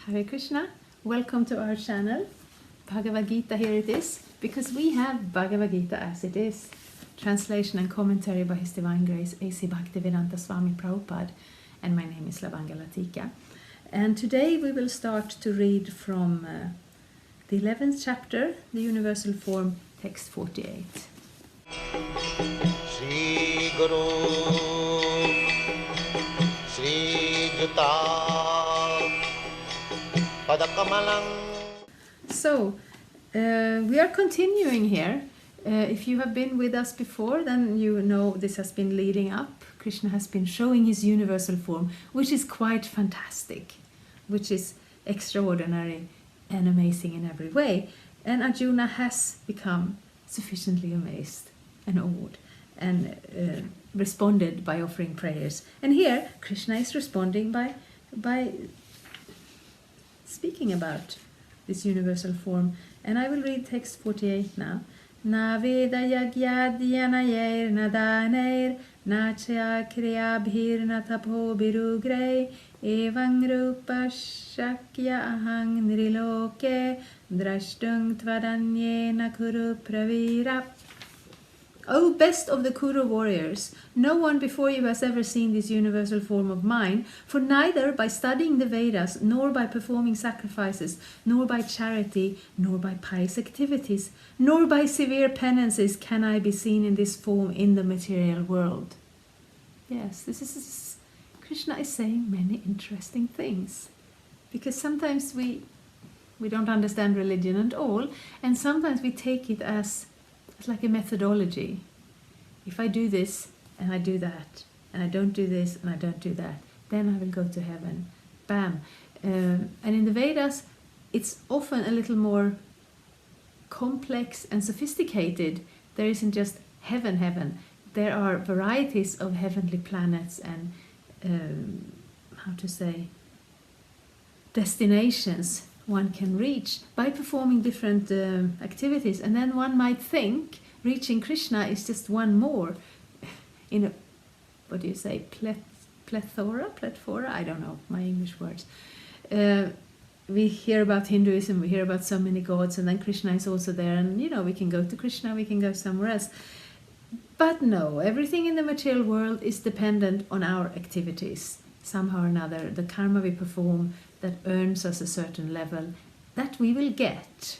Hare Krishna, welcome to our channel. Bhagavad-gita, here it is, because we have Bhagavad-gita as it is. Translation and commentary by His Divine Grace A.C. Bhaktivedanta Swami Prabhupada, and my name is Lavanga Latika. And today we will start to read from the 11th chapter, the Universal Form, text 48. Shri Guru Shri Juta Padakamalang. So, we are continuing here. If you have been with us before, then you know this has been leading up. Krishna has been showing his universal form, which is quite fantastic, which is extraordinary and amazing in every way. And Arjuna has become sufficiently amazed and awed and responded by offering prayers. And here, Krishna is responding by speaking about this universal form. And I will read text 48 now. Na veda yagyadhyanayer na daner na chya kriyabhir na tapo birugre evang rupa shakya ahang nriloke drashtung tvadanye na kuru pravira. O best of the Kuru warriors, no one before you has ever seen this universal form of mine, for neither by studying the Vedas, nor by performing sacrifices, nor by charity, nor by pious activities, nor by severe penances can I be seen in this form in the material world. Yes, Krishna is saying many interesting things. Because sometimes we don't understand religion at all, and sometimes we take it as it's like a methodology. If I do this and I do that, and I don't do this and I don't do that, then I will go to heaven. Bam. And in the Vedas, it's often a little more complex and sophisticated. There isn't just heaven. There are varieties of heavenly planets and, destinations one can reach by performing different activities. And then one might think reaching Krishna is just one more in a, plethora? I don't know my English words. We hear about Hinduism, we hear about so many gods, and then Krishna is also there, and we can go to Krishna, we can go somewhere else. But no, everything in the material world is dependent on our activities. Somehow or another, the karma we perform that earns us a certain level, that we will get.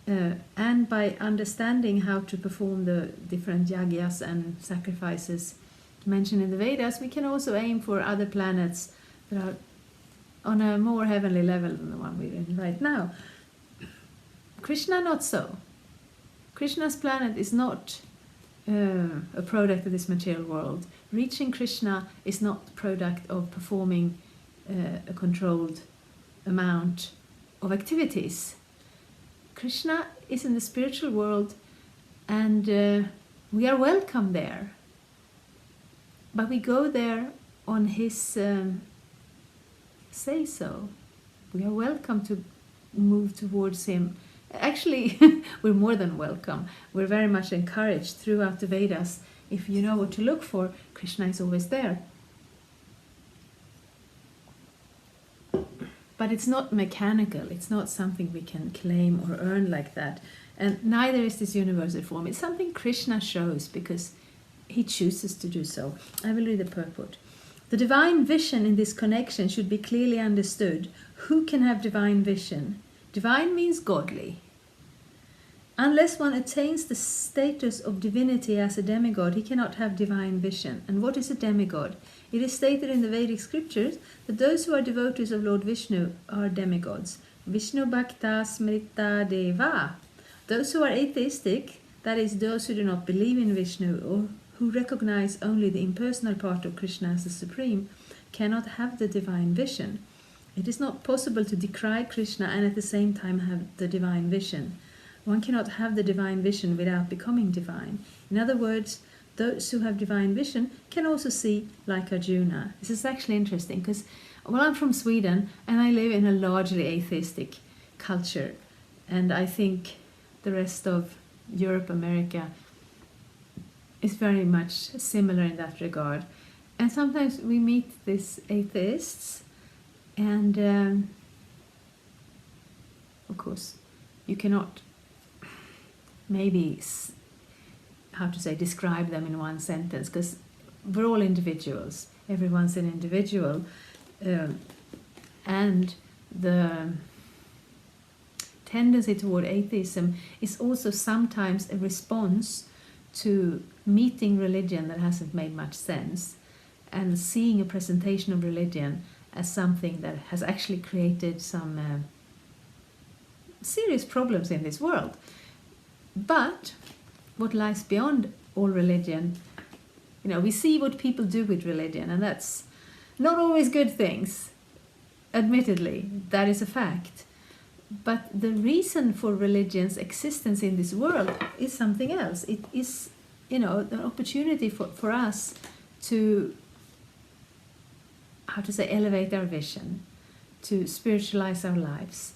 And by understanding how to perform the different yagyas and sacrifices mentioned in the Vedas, we can also aim for other planets that are on a more heavenly level than the one we're in right now. Krishna, not so. Krishna's planet is not a product of this material world. Reaching Krishna is not a product of performing a controlled amount of activities. Krishna is in the spiritual world, and we are welcome there. But we go there on his say-so. We are welcome to move towards him. Actually, we're more than welcome. We're very much encouraged throughout the Vedas. If you know what to look for, Krishna is always there. But it's not mechanical. It's not something we can claim or earn like that. And neither is this universal form. It's something Krishna shows because he chooses to do so. I will read the purport. The divine vision in this connection should be clearly understood. Who can have divine vision? Divine means godly. Unless one attains the status of divinity as a demigod, he cannot have divine vision. And what is a demigod? It is stated in the Vedic scriptures that those who are devotees of Lord Vishnu are demigods. Vishnu Bhakta Smrita Deva. Those who are atheistic, that is, those who do not believe in Vishnu or who recognize only the impersonal part of Krishna as the supreme, cannot have the divine vision. It is not possible to decry Krishna and at the same time have the divine vision. One cannot have the divine vision without becoming divine. In other words, those who have divine vision can also see like Arjuna. This is actually interesting because, I'm from Sweden and I live in a largely atheistic culture. And I think the rest of Europe, America is very much similar in that regard. And sometimes we meet these atheists And of course, you cannot maybe, how to say, describe them in one sentence, because we're all individuals. Everyone's an individual. And the tendency toward atheism is also sometimes a response to meeting religion that hasn't made much sense, and seeing a presentation of religion as something that has actually created some serious problems in this world. But what lies beyond all religion, we see what people do with religion, and that's not always good things. Admittedly, that is a fact. But the reason for religion's existence in this world is something else. It is, the opportunity for us to, how to say, elevate our vision, to spiritualize our lives,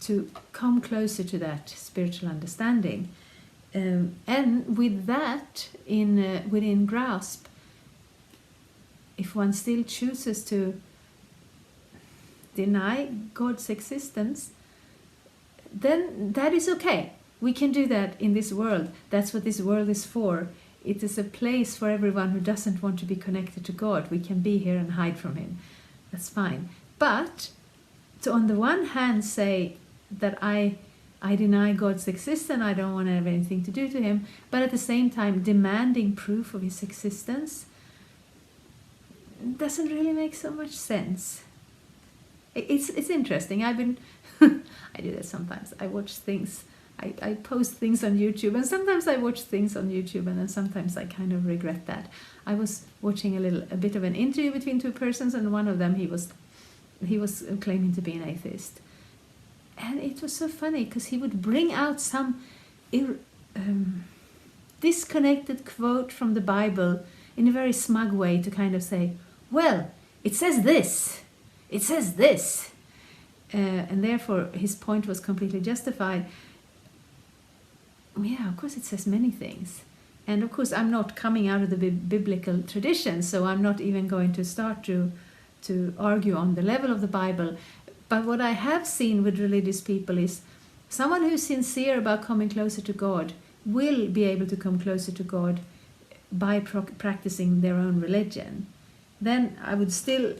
to come closer to that spiritual understanding. And with that within grasp, if one still chooses to deny God's existence, then that is okay. We can do that in this world. That's what this world is for. It is a place for everyone who doesn't want to be connected to God. We can be here and hide from Him. That's fine. But to, on the one hand, say that I deny God's existence, I don't want to have anything to do to Him, but at the same time demanding proof of His existence, doesn't really make so much sense. It's interesting. I've been I do that sometimes. I watch things, I post things on YouTube, and sometimes I watch things on YouTube, and then sometimes I kind of regret that. I was watching a bit of an interview between two persons, and one of them, he was claiming to be an atheist. And it was so funny, because he would bring out some disconnected quote from the Bible in a very smug way to kind of say, well, it says this. It says this. And therefore his point was completely justified. Yeah, of course it says many things. And of course I'm not coming out of the biblical tradition, so I'm not even going to start to argue on the level of the Bible. But what I have seen with religious people is someone who's sincere about coming closer to God will be able to come closer to God by practicing their own religion. Then I would still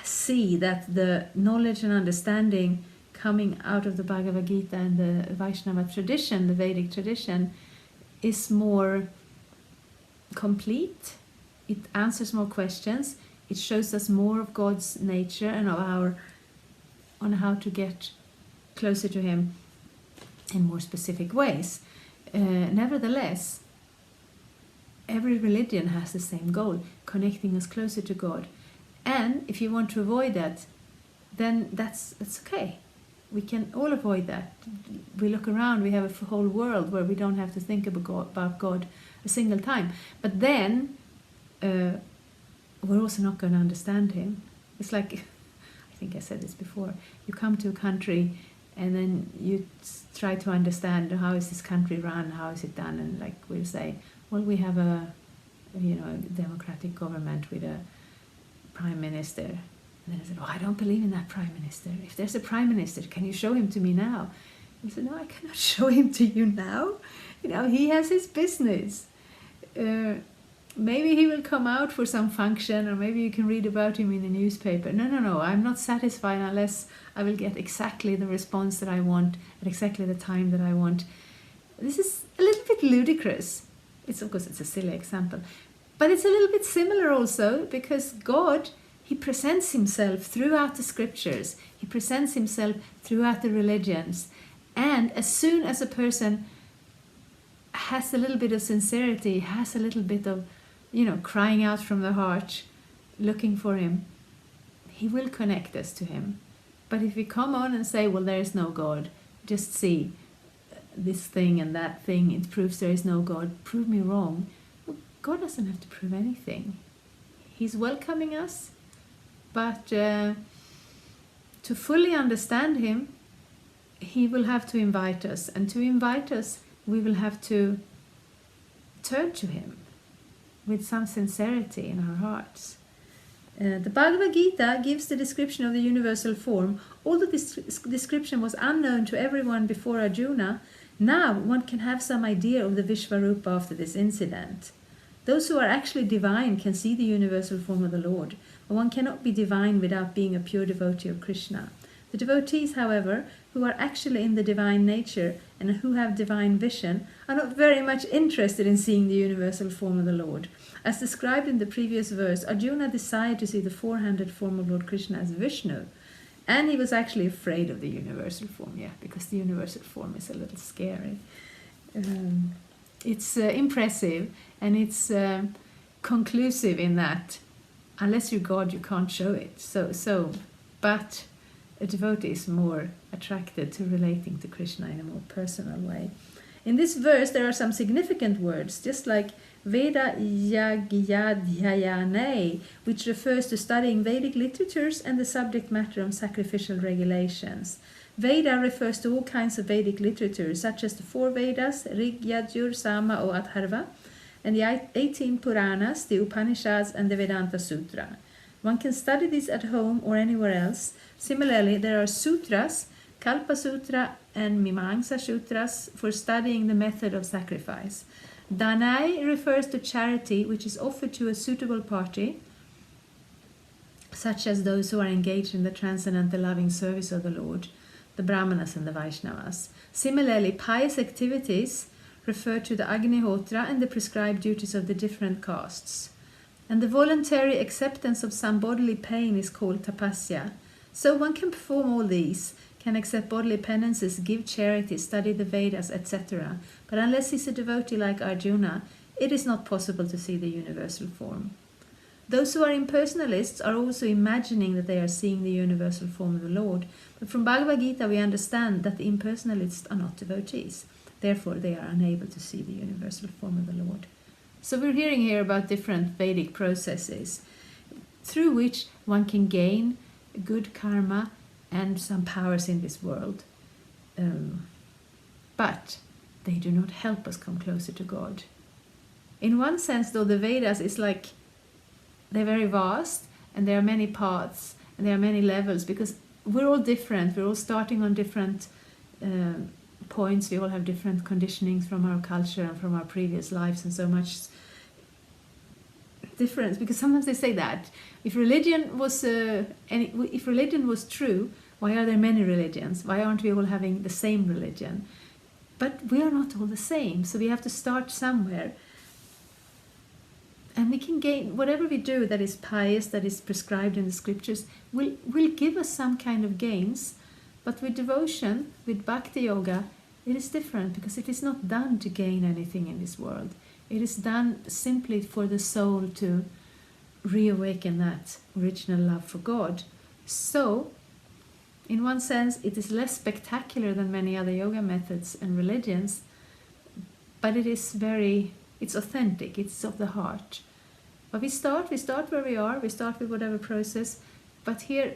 see that the knowledge and understanding coming out of the Bhagavad-gita and the Vaishnava tradition, the Vedic tradition, is more complete. It answers more questions. It shows us more of God's nature and of on how to get closer to Him in more specific ways. Nevertheless, every religion has the same goal, connecting us closer to God. And if you want to avoid that, then that's okay. We can all avoid that. We look around, we have a whole world where we don't have to think about God a single time. But then we're also not going to understand Him. It's like, I think I said this before, you come to a country and then you try to understand how is this country run, how is it done, and like we'll say, well, we have a democratic government with a prime minister. And then I said, I don't believe in that prime minister. If there's a prime minister, can you show him to me now? He said, no, I cannot show him to you now. He has his business. Maybe he will come out for some function, or maybe you can read about him in the newspaper. No, I'm not satisfied unless I will get exactly the response that I want at exactly the time that I want. This is a little bit ludicrous. Of course, it's a silly example. But it's a little bit similar also, because God, He presents Himself throughout the scriptures. He presents Himself throughout the religions. And as soon as a person has a little bit of sincerity, has a little bit of, crying out from the heart, looking for Him, He will connect us to Him. But if we come on and say, well, there is no God, just see this thing and that thing, it proves there is no God, prove me wrong. Well, God doesn't have to prove anything. He's welcoming us, but to fully understand Him, He will have to invite us. And to invite us, we will have to turn to Him with some sincerity in our hearts. The Bhagavad-gita gives the description of the universal form. Although this description was unknown to everyone before Arjuna, now one can have some idea of the Vishvarupa after this incident. Those who are actually divine can see the universal form of the Lord, but one cannot be divine without being a pure devotee of Krishna. The devotees, however, who are actually in the divine nature and who have divine vision, are not very much interested in seeing the universal form of the Lord. As described in the previous verse, Arjuna desired to see the four-handed form of Lord Krishna as Vishnu, and he was actually afraid of the universal form, because the universal form is a little scary. It's impressive, and it's conclusive in that unless you're God, you can't show it. But a devotee is more attracted to relating to Krishna in a more personal way. In this verse, there are some significant words, just like Veda Yagyadhyayane, which refers to studying Vedic literatures and the subject matter of sacrificial regulations. Veda refers to all kinds of Vedic literature, such as the four Vedas, Rig, Yajur, Sama, or Atharva, and the 18 Puranas, the Upanishads, and the Vedanta Sutra. One can study these at home or anywhere else. Similarly, there are sutras, Kalpa Sutra and Mimamsa Sutras, for studying the method of sacrifice. Danai refers to charity which is offered to a suitable party, such as those who are engaged in the transcendental loving service of the Lord, the Brahmanas and the Vaishnavas. Similarly, pious activities refer to the Agnihotra and the prescribed duties of the different castes. And the voluntary acceptance of some bodily pain is called tapasya. So one can perform all these, can accept bodily penances, give charity, study the Vedas, etc. But unless he's a devotee like Arjuna, it is not possible to see the universal form. Those who are impersonalists are also imagining that they are seeing the universal form of the Lord. But from Bhagavad-gita we understand that the impersonalists are not devotees. Therefore they are unable to see the universal form of the Lord. So we're hearing here about different Vedic processes through which one can gain good karma and some powers in this world. But they do not help us come closer to God. In one sense, though, the Vedas is like, they're very vast and there are many paths and there are many levels, because we're all different. We're all starting on different points. We all have different conditionings from our culture and from our previous lives, and so much difference. Because sometimes they say that if religion was true, why are there many religions? Why aren't we all having the same religion? But we are not all the same, so we have to start somewhere. And we can gain, whatever we do that is pious, that is prescribed in the scriptures, will give us some kind of gains. But with devotion, with bhakti yoga, it is different, because it is not done to gain anything in this world. It is done simply for the soul to reawaken that original love for God. So, in one sense, it is less spectacular than many other yoga methods and religions, but it's authentic, it's of the heart. But we start where we are, we start with whatever process, but here,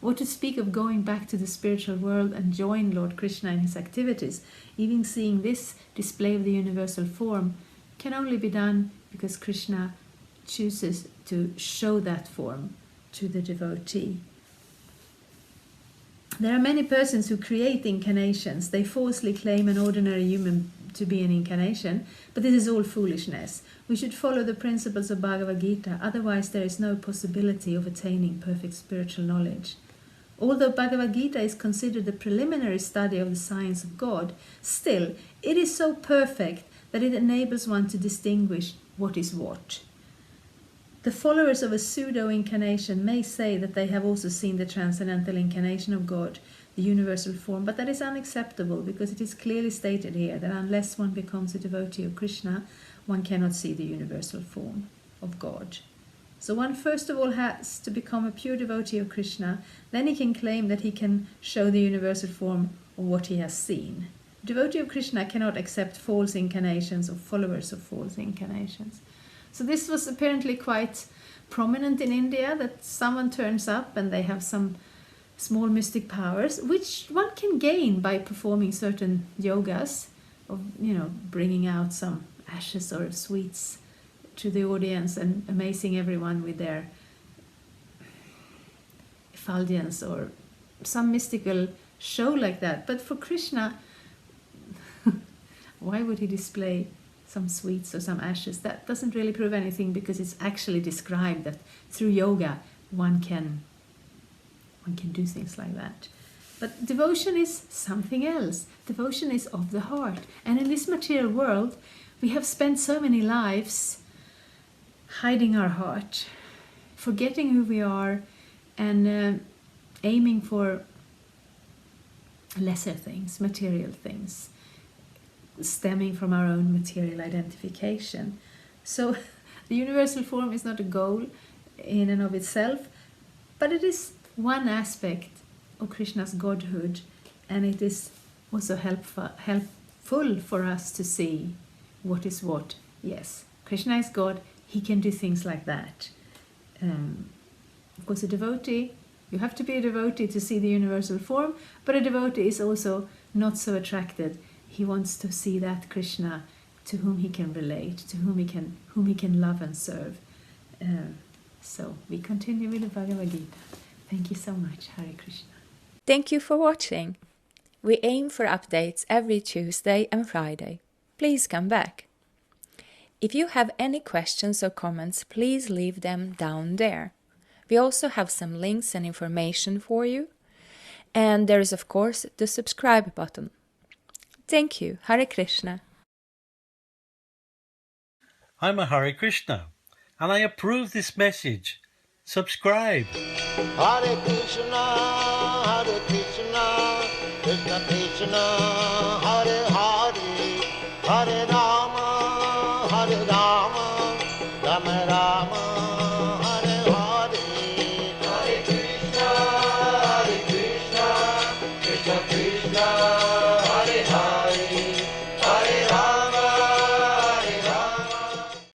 what to speak of going back to the spiritual world and join Lord Krishna in his activities, even seeing this display of the universal form, can only be done because Krishna chooses to show that form to the devotee. There are many persons who create incarnations. They falsely claim an ordinary human to be an incarnation, but this is all foolishness. We should follow the principles of Bhagavad-gita, otherwise there is no possibility of attaining perfect spiritual knowledge. Although Bhagavad-gita is considered the preliminary study of the science of God, still it is so perfect that it enables one to distinguish what is what. The followers of a pseudo-incarnation may say that they have also seen the transcendental incarnation of God, the universal form, but that is unacceptable, because it is clearly stated here that unless one becomes a devotee of Krishna, one cannot see the universal form of God. So one first of all has to become a pure devotee of Krishna, then he can claim that he can show the universal form of what he has seen. A devotee of Krishna cannot accept false incarnations or followers of false incarnations. So this was apparently quite prominent in India, that someone turns up and they have some small mystic powers, which one can gain by performing certain yogas, of bringing out some ashes or sweets to the audience and amazing everyone with their effulgence or some mystical show like that. But for Krishna, why would he display some sweets or some ashes? That doesn't really prove anything, because it's actually described that through yoga one can do things like that. But devotion is something else. Devotion is of the heart. And in this material world, we have spent so many lives hiding our heart, forgetting who we are, and aiming for lesser things, material things, stemming from our own material identification. So the universal form is not a goal in and of itself, but it is one aspect of Krishna's godhood, and it is also helpful for us to see what is what. Yes, Krishna is God, he can do things like that. Of course, a devotee, you have to be a devotee to see the universal form, but a devotee is also not so attracted. He wants to see that Krishna to whom he can relate, to whom he can love and serve. So we continue with the Bhagavad-gita. Thank you so much. Hare Krishna. Thank you for watching. We aim for updates every Tuesday and Friday. Please come back. If you have any questions or comments, please leave them down there. We also have some links and information for you. And there is, of course, the subscribe button. Thank you. Hare Krishna. I'm a Hare Krishna, and I approve this message. Subscribe. Hare Krishna, Krishna Krishna, Hare Hare, Hare Rama.